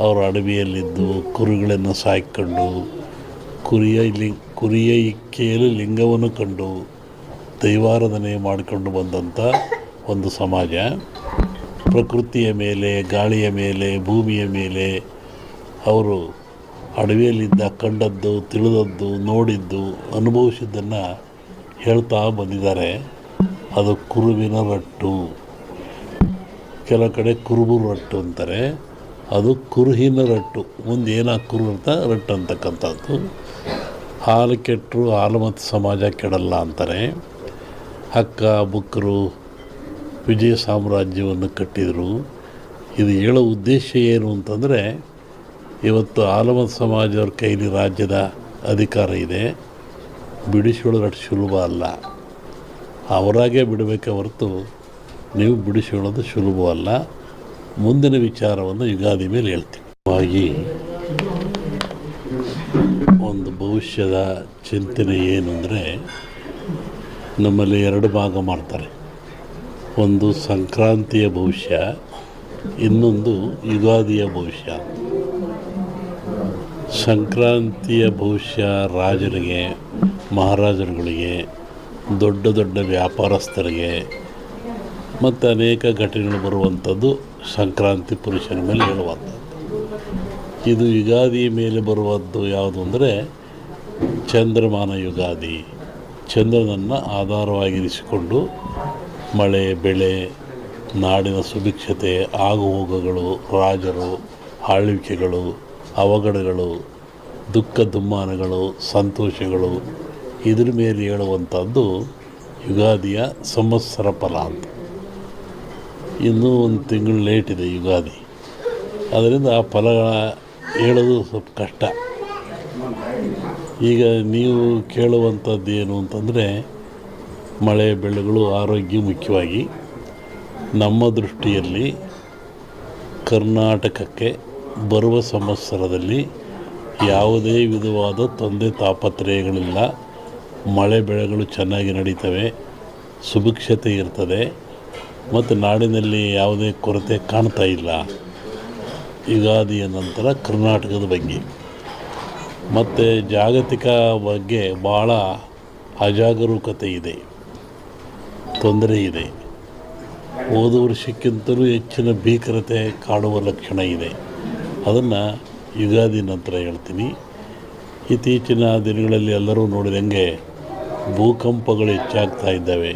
ಅವರು ಅಡವಿಯಲ್ಲಿದ್ದು ಕುರಿಗಳನ್ನು ಸಾಕಿಕೊಂಡು ಕುರಿಯ ಇಕ್ಕೆಯಲ್ಲಿ ಲಿಂಗವನ್ನು ಕಂಡು ದೈವಾರಾಧನೆ ಮಾಡಿಕೊಂಡು ಬಂದಂಥ ಒಂದು ಸಮಾಜ. ಪ್ರಕೃತಿಯ ಮೇಲೆ, ಗಾಳಿಯ ಮೇಲೆ, ಭೂಮಿಯ ಮೇಲೆ ಅವರು ಅಡವಿಯಲ್ಲಿದ್ದ ಕಂಡದ್ದು, ತಿಳಿದದ್ದು, ನೋಡಿದ್ದು, ಅನುಭವಿಸಿದ್ದನ್ನು ಹೇಳ್ತಾ ಬಂದಿದ್ದಾರೆ. ಅದು ಕುರುವಿನ ರಟ್ಟು, ಕೆಲವು ಕಡೆ ಕುರುಬು ರಟ್ಟು ಅಂತಾರೆ. ಅದು ಕುರುಹಿನ ರಟ್ಟು, ಮುಂದೆ ಏನಾಗ ಕುರು ಅಂತ ರಟ್ಟು ಅಂತಕ್ಕಂಥದ್ದು. ಹಾಲು ಕೆಟ್ಟರು ಹಾಲು ಮತ್ತು ಸಮಾಜ ಕೆಡಲ್ಲ ಅಂತಾರೆ. ಹಕ್ಕ ಬುಕ್ಕರು ವಿಜಯ ಸಾಮ್ರಾಜ್ಯವನ್ನು ಕಟ್ಟಿದರು. ಇದು ಹೇಳೋ ಉದ್ದೇಶ ಏನು ಅಂತಂದರೆ, ಇವತ್ತು ಆಲಮತ ಸಮಾಜದವ್ರ ಕೈಲಿ ರಾಜ್ಯದ ಅಧಿಕಾರ ಇದೆ. ಬಿಡಿಸಿಕೊಳ್ಳೋದು ಅಷ್ಟು ಸುಲಭ ಅಲ್ಲ. ಅವರಾಗೇ ಬಿಡಬೇಕೆ ಹೊರತು ನೀವು ಬಿಡಿಸಿಕೊಳ್ಳೋದು ಸುಲಭವಲ್ಲ. ಮುಂದಿನ ವಿಚಾರವನ್ನು ಯುಗಾದಿ ಮೇಲೆ ಹೇಳ್ತೀವಿ. ಹಾಗಾಗಿ ಒಂದು ಭವಿಷ್ಯದ ಚಿಂತನೆ ಏನು ಅಂದರೆ, ನಮ್ಮಲ್ಲಿ ಎರಡು ಭಾಗ ಮಾಡ್ತಾರೆ. ಒಂದು ಸಂಕ್ರಾಂತಿಯ ಭವಿಷ್ಯ, ಇನ್ನೊಂದು ಯುಗಾದಿಯ ಭವಿಷ್ಯ. ಸಂಕ್ರಾಂತಿಯ ಭವಿಷ್ಯ ರಾಜರಿಗೆ, ಮಹಾರಾಜರುಗಳಿಗೆ, ದೊಡ್ಡ ದೊಡ್ಡ ವ್ಯಾಪಾರಸ್ಥರಿಗೆ ಮತ್ತು ಅನೇಕ ಘಟನೆಗಳು ಬರುವಂಥದ್ದು ಸಂಕ್ರಾಂತಿ ಪುರುಷನ ಮೇಲೆ ಹೇಳುವಂಥದ್ದು. ಇದು ಯುಗಾದಿ ಮೇಲೆ ಬರುವಂಥದ್ದು ಯಾವುದು ಅಂದರೆ ಚಂದ್ರಮಾನ ಯುಗಾದಿ. ಚಂದ್ರನನ್ನು ಆಧಾರವಾಗಿರಿಸಿಕೊಂಡು ಮಳೆ, ಬೆಳೆ, ನಾಡಿನ ಸುಭಿಕ್ಷತೆ, ಆಗುಹೋಗುಗಳು, ರಾಜರು, ಆಳ್ವಿಕೆಗಳು, ಅವಘಡಗಳು, ದುಃಖ ದುಮ್ಮಾನಗಳು, ಸಂತೋಷಗಳು, ಇದ್ರ ಮೇಲೆ ಹೇಳುವಂಥದ್ದು ಯುಗಾದಿಯ ಸಂವತ್ಸರ ಫಲ ಅಂತ. ಇನ್ನೂ ಒಂದು ತಿಂಗಳು ಲೇಟ್ ಇದೆ ಯುಗಾದಿ. ಅದರಿಂದ ಆ ಫಲಗಳ ಹೇಳೋದು ಸ್ವಲ್ಪ ಕಷ್ಟ. ಈಗ ನೀವು ಕೇಳುವಂಥದ್ದು ಏನು ಅಂತಂದರೆ, ಮಳೆ ಬೆಳೆಗಳು, ಆರೋಗ್ಯ ಮುಖ್ಯವಾಗಿ. ನಮ್ಮ ದೃಷ್ಟಿಯಲ್ಲಿ ಕರ್ನಾಟಕಕ್ಕೆ ಬರುವ ಸಂವತ್ಸರದಲ್ಲಿ ಯಾವುದೇ ವಿಧವಾದ ತೊಂದರೆ ತಾಪತ್ರಯಗಳಿಲ್ಲ. ಮಳೆ ಬೆಳೆಗಳು ಚೆನ್ನಾಗಿ ನಡೀತವೆ, ಸುಭಿಕ್ಷತೆ ಇರ್ತದೆ ಮತ್ತು ನಾಡಿನಲ್ಲಿ ಯಾವುದೇ ಕೊರತೆ ಕಾಣ್ತಾ ಇಲ್ಲ. ಯುಗಾದಿಯ ನಂತರ ಕರ್ನಾಟಕದ ಬಗ್ಗೆ ಮತ್ತು ಜಾಗತಿಕ ಬಗ್ಗೆ ಭಾಳ ಅಜಾಗರೂಕತೆ ಇದೆ, ತೊಂದರೆ ಇದೆ. ಹೋದ ವರ್ಷಕ್ಕಿಂತಲೂ ಹೆಚ್ಚಿನ ಭೀಕರತೆ ಕಾಡುವ ಲಕ್ಷಣ ಇದೆ. ಅದನ್ನು ಯುಗಾದಿ ನಂತರ ಹೇಳ್ತೀನಿ. ಇತ್ತೀಚಿನ ದಿನಗಳಲ್ಲಿ ಎಲ್ಲರೂ ನೋಡಿದಂಗೆ ಭೂಕಂಪಗಳು ಹೆಚ್ಚಾಗ್ತಾ ಇದ್ದಾವೆ.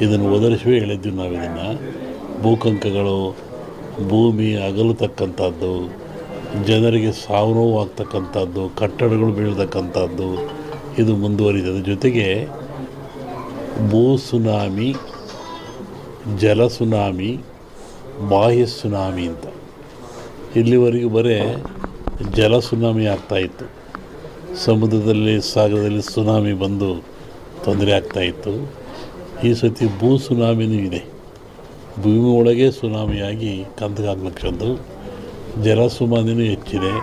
ಇದನ್ನು ಒದರಿಸುವೆ ಹೇಳಿದ್ವಿ ನಾವು. ಇದನ್ನು ಭೂಕಂಪಗಳು, ಭೂಮಿ ಅಗಲತಕ್ಕಂಥದ್ದು, ಜನರಿಗೆ ಸಾವು ನೋವು ಆಗ್ತಕ್ಕಂಥದ್ದು, ಕಟ್ಟಡಗಳು ಬೀಳ್ತಕ್ಕಂಥದ್ದು, ಇದು ಮುಂದುವರಿದ ಜೊತೆಗೆ ಭೂ ಸುನಾಮಿ, ಜಲ ಸುನಾಮಿ, ಬಾಹ್ಯ ಸುನಾಮಿ ಅಂತ. ಇಲ್ಲಿವರೆಗೂ ಬರೀ ಜಲ ಸುನಾಮಿ ಆಗ್ತಾಯಿತ್ತು. ಸಮುದ್ರದಲ್ಲಿ, ಸಾಗರದಲ್ಲಿ ಸುನಾಮಿ ಬಂದು ತೊಂದರೆ ಆಗ್ತಾಯಿತ್ತು. ಈ ಸತಿ ಭೂ ಸುನಾಮಿನೂ ಇದೆ. ಭೂಮಿ ಒಳಗೆ ಸುನಾಮಿಯಾಗಿ ಕಂದಗಾಗ್ಲಕ್ಷದ್ದು. ಜಲ ಸುನಾಮಿನೂ ಹೆಚ್ಚಿದೆ.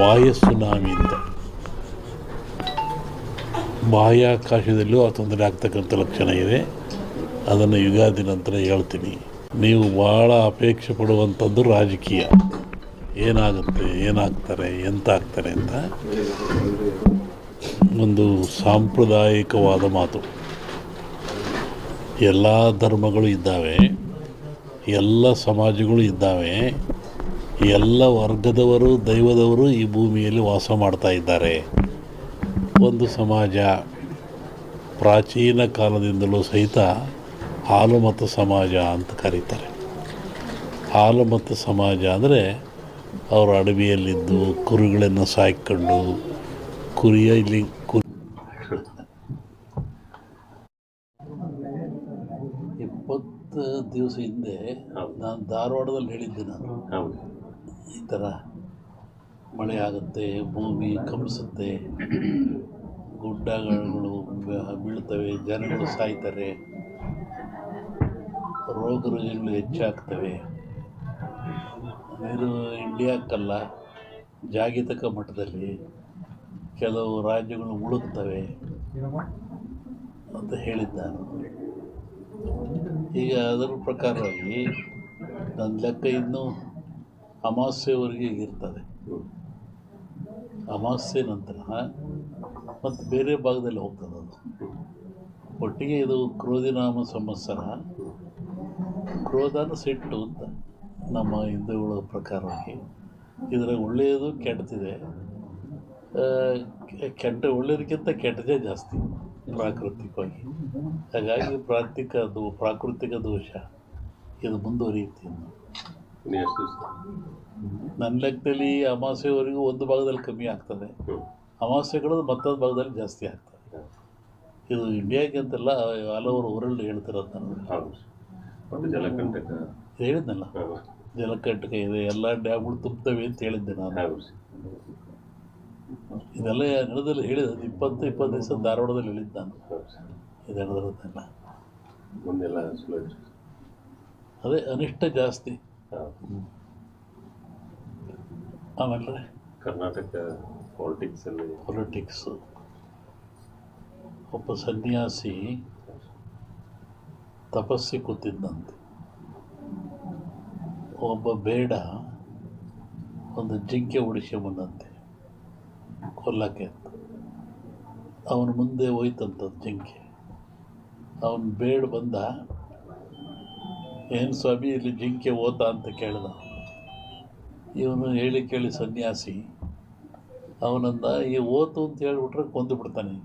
ಬಾಹ್ಯ ಸುನಾಮಿ ಅಂತ ಬಾಹ್ಯಾಕಾಶದಲ್ಲೂ ಆ ತೊಂದರೆ ಆಗ್ತಕ್ಕಂಥ ಲಕ್ಷಣ ಇದೆ. ಅದನ್ನು ಯುಗಾದಿ ನಂತರ ಹೇಳ್ತೀನಿ. ನೀವು ಭಾಳ ಅಪೇಕ್ಷೆ ಪಡುವಂಥದ್ದು ರಾಜಕೀಯ. ಏನಾಗುತ್ತೆ, ಏನಾಗ್ತಾರೆ, ಎಂತ ಆಗ್ತಾರೆ ಅಂತ ಒಂದು ಸಾಂಪ್ರದಾಯಿಕವಾದ ಮಾತು. ಎಲ್ಲ ಧರ್ಮಗಳು ಇದ್ದಾವೆ, ಎಲ್ಲ ಸಮಾಜಗಳು ಇದ್ದಾವೆ, ಎಲ್ಲ ವರ್ಗದವರು, ದೈವದವರು ಈ ಭೂಮಿಯಲ್ಲಿ ವಾಸ ಮಾಡ್ತಾ ಇದ್ದಾರೆ. ಒಂದು ಸಮಾಜ ಪ್ರಾಚೀನ ಕಾಲದಿಂದಲೂ ಸಹಿತ ಹಾಲುಮತ ಸಮಾಜ ಅಂತ ಕರೀತಾರೆ. ಹಾಲುಮತ ಸಮಾಜ ಅಂದರೆ ಅವರು ಅಡವಿಯಲ್ಲಿದ್ದು ಕುರಿಗಳನ್ನು ಸಾಕಿಕೊಂಡು 20 ದಿವಸ ಹಿಂದೆ ನಾನು ಧಾರವಾಡದಲ್ಲಿ ಹೇಳಿದ್ದೆ. ನಾನು ಈ ಥರ ಮಳೆ ಆಗುತ್ತೆ, ಭೂಮಿ ಕಂಪಿಸುತ್ತೆ, ಗುಡ್ಡಗಳು ಬೀಳ್ತವೆ, ಜನಗಳು ಸಾಯ್ತಾರೆ, ರೋಗ ರುಜಿನಗಳು ಹೆಚ್ಚಾಗ್ತವೆ. ಇದು ಇಂಡಿಯಾಕ್ಕಲ್ಲ, ಜಾಗತಿಕ ಮಟ್ಟದಲ್ಲಿ ಕೆಲವು ರಾಜ್ಯಗಳು ಮುಳುಗ್ತವೆ ಅಂತ ಹೇಳಿದ್ದಾನೆ. ಈಗ ಅದರ ಪ್ರಕಾರವಾಗಿ ನನ್ನ ಲೆಕ್ಕ ಇನ್ನೂ ಅಮಾವಾಸ್ಯೆವರೆಗೆ ಇರ್ತದೆ. ಅಮಾವಾಸ್ಯೆ ನಂತರ ಮತ್ತು ಬೇರೆ ಭಾಗದಲ್ಲಿ ಹೋಗ್ತದೆ ಅದು. ಒಟ್ಟಿಗೆ ಇದು ಕ್ರೋಧಿನಾಮ ಸಂವತ್ಸರ. ಕ್ರೋಧನ ಸಿಟ್ಟು ಅಂತ ನಮ್ಮ ಹಿಂದೂಗಳ ಪ್ರಕಾರವಾಗಿ. ಇದರಾಗ ಒಳ್ಳೆಯದು ಕೆಟ್ಟದಿದೆ. ಒಳ್ಳೆಯದಕ್ಕಿಂತ ಕೆಟ್ಟದೇ ಜಾಸ್ತಿ ಪ್ರಾಕೃತಿಕವಾಗಿ. ಹಾಗಾಗಿ ಪ್ರಾಕೃತಿಕ ದೋಷ ಇದು ಮುಂದುವರಿಯುತ್ತೆ. ನನ್ನ ಲೆಕ್ಕದಲ್ಲಿ ಅಮಾವಾಸ್ಯೆವರೆಗೂ ಒಂದು ಭಾಗದಲ್ಲಿ ಕಮ್ಮಿ ಆಗ್ತದೆ, ಅಮಾವಾಸ್ಯೆಗಳು ಮತ್ತೊಂದು ಭಾಗದಲ್ಲಿ ಜಾಸ್ತಿ ಆಗ್ತದೆ. ಇದು ಇಂಡಿಯಾಗೆ ಅಂತೆಲ್ಲ ಹಲವರು ವರ್ಲ್ಡ್ ಹೇಳ್ತಿರೋದು. ನಾನು ಹೇಳಿದ್ನಲ್ಲ, ಜಲಕಂಟಕ ಇದೆ, ಎಲ್ಲ ಡ್ಯಾಮ್ಗಳು ತುಂಬ್ತವೆ ಅಂತ ಹೇಳಿದ್ದೆ ನಾನು. ಇದೆಲ್ಲ ನಡೆದಲ್ಲಿ ಹೇಳಿದ 20 ದಿವಸ ಧಾರವಾಡದಲ್ಲಿ ಹೇಳಿದ್ದು ನಾನು. ಇದು ನಡೆದಿರೋದೆಲ್ಲ ಅದೇ ಅನಿಷ್ಟ ಜಾಸ್ತಿ. ಆಮೇಲೆ ಕರ್ನಾಟಕ ಪೊಲಿಟಿಕ್ಸು. ಒಬ್ಬ ಸನ್ಯಾಸಿ ತಪಸ್ಸಿ ಕೂತಿದ್ದಂತೆ. ಒಬ್ಬ ಬೇಡ ಒಂದು ಜಿಂಕೆ ಬಂದಂತೆ ಕೊಲ್ಲಕ್ಕೆ ಅಂತ. ಅವನ ಮುಂದೆ ಹೋಯ್ತಂಥದ್ದು ಜಿಂಕೆ. ಅವನು ಬೇಡ ಬಂದ, ಏನು ಸ್ವಾಮಿ ಇಲ್ಲಿ ಜಿಂಕೆ ಓತ ಅಂತ ಕೇಳಿದ. ಇವನು ಹೇಳಿ ಕೇಳಿ ಸನ್ಯಾಸಿ ಅವನಂದ, ಈ ಓತು ಅಂತ ಹೇಳಿಬಿಟ್ರೆ ಕೊಂದು ಬಿಡ್ತಾನೆ,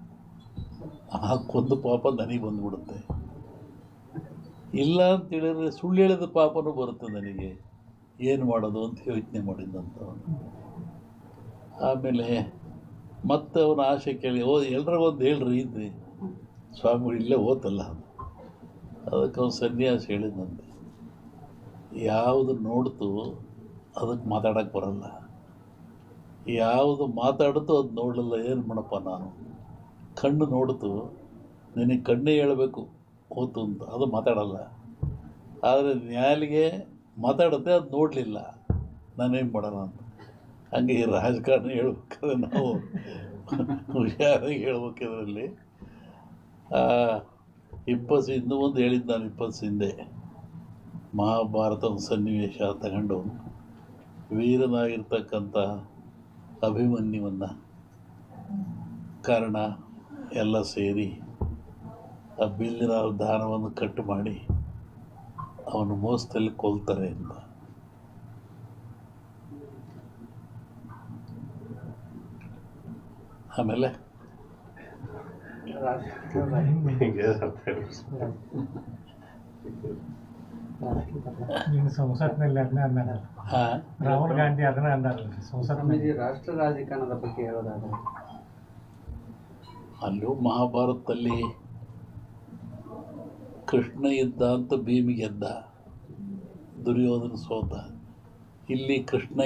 ಆ ಕೊಂದು ಪಾಪ ನನಗೆ ಬಂದುಬಿಡುತ್ತೆ. ಇಲ್ಲ ಅಂತೇಳಿದ್ರೆ ಸುಳ್ಳು ಹೇಳಿದ ಪಾಪನೂ ಬರುತ್ತೆ ನನಗೆ, ಏನು ಮಾಡೋದು ಅಂತ ಯೋಚನೆ ಮಾಡಿದ್ದಂತ ಅವನು. ಆಮೇಲೆ ಮತ್ತೆ ಅವನ ಆಸೆ ಕೇಳಿ, ಎಲ್ರಿಗೊಂದು ಹೇಳ್ರಿ ಇದ್ರಿ ಸ್ವಾಮಿಗಳು ಇಲ್ಲೇ ಓತಲ್ಲ. ಅದಕ್ಕೆ ಅವನು ಸನ್ಯಾಸಿ ಹೇಳಿದಂತೆ, ಯಾವುದು ನೋಡ್ತು ಅದಕ್ಕೆ ಮಾತಾಡೋಕ್ಕೆ ಬರಲ್ಲ, ಯಾವುದು ಮಾತಾಡ್ತು ಅದು ನೋಡಲಿಲ್ಲ, ಏನು ಮಾಡಪ್ಪ ನಾನು. ಕಣ್ಣು ನೋಡ್ತು, ನಿನಗೆ ಕಣ್ಣೇ ಹೇಳಬೇಕು ಓತು ಅಂತ, ಅದು ಮಾತಾಡಲ್ಲ. ಆದರೆ ನ್ಯಾಲಿಗೆ ಮಾತಾಡುತ್ತೆ, ಅದು ನೋಡಲಿಲ್ಲ, ನಾನೇನು ಮಾಡೋಣ ಅಂತ. ಹಂಗೆ ಈ ರಾಜಕಾರಣ ಹೇಳ್ಬೇಕಾದ್ರೆ ನಾವು ಹುಷಾರಾಗಿ ಹೇಳ್ಬೇಕಿದ್ರಲ್ಲಿ. ಇನ್ನೂ ಒಂದು ಹೇಳಿದ್ದು ನಾನು 20 ಹಿಂದೆ, ಮಹಾಭಾರತದ ಸನ್ನಿವೇಶ ತಗೊಂಡು ವೀರನಾಗಿರ್ತಕ್ಕಂಥ ಅಭಿಮನ್ಯುವನ್ನು ಕಾರಣ ಎಲ್ಲ ಸೇರಿ ಆ ಬಿಲ್ಲಿನ ದಾನವನ್ನು ಕಟ್ಟು ಮಾಡಿ ಅವನು ಮೋಸದಲ್ಲಿ ಕೊಲ್ತಾರೆ ಅಂತ. ಆಮೇಲೆ ಸಂಸತ್ನಲ್ಲಿ ಅದನ್ನೇ ಅಂದಾರ, ರಾಹುಲ್ ಗಾಂಧಿ ಅದನ್ನೇ ಅಂದಾರ ಸಂಸತ್ನಲ್ಲಿ. ರಾಷ್ಟ್ರ ರಾಜಕಾರಣದ ಬಗ್ಗೆ ಹೇಳೋದಾದ್ರೆ, ಅಲ್ಲೂ ಮಹಾಭಾರತದಲ್ಲಿ ಕೃಷ್ಣ ಇದ್ದ ಅಂತ ಭೀಮಿಗೆದ್ದ, ದುರ್ಯೋಧನ ಸೋತ. ಇಲ್ಲಿ ಕೃಷ್ಣ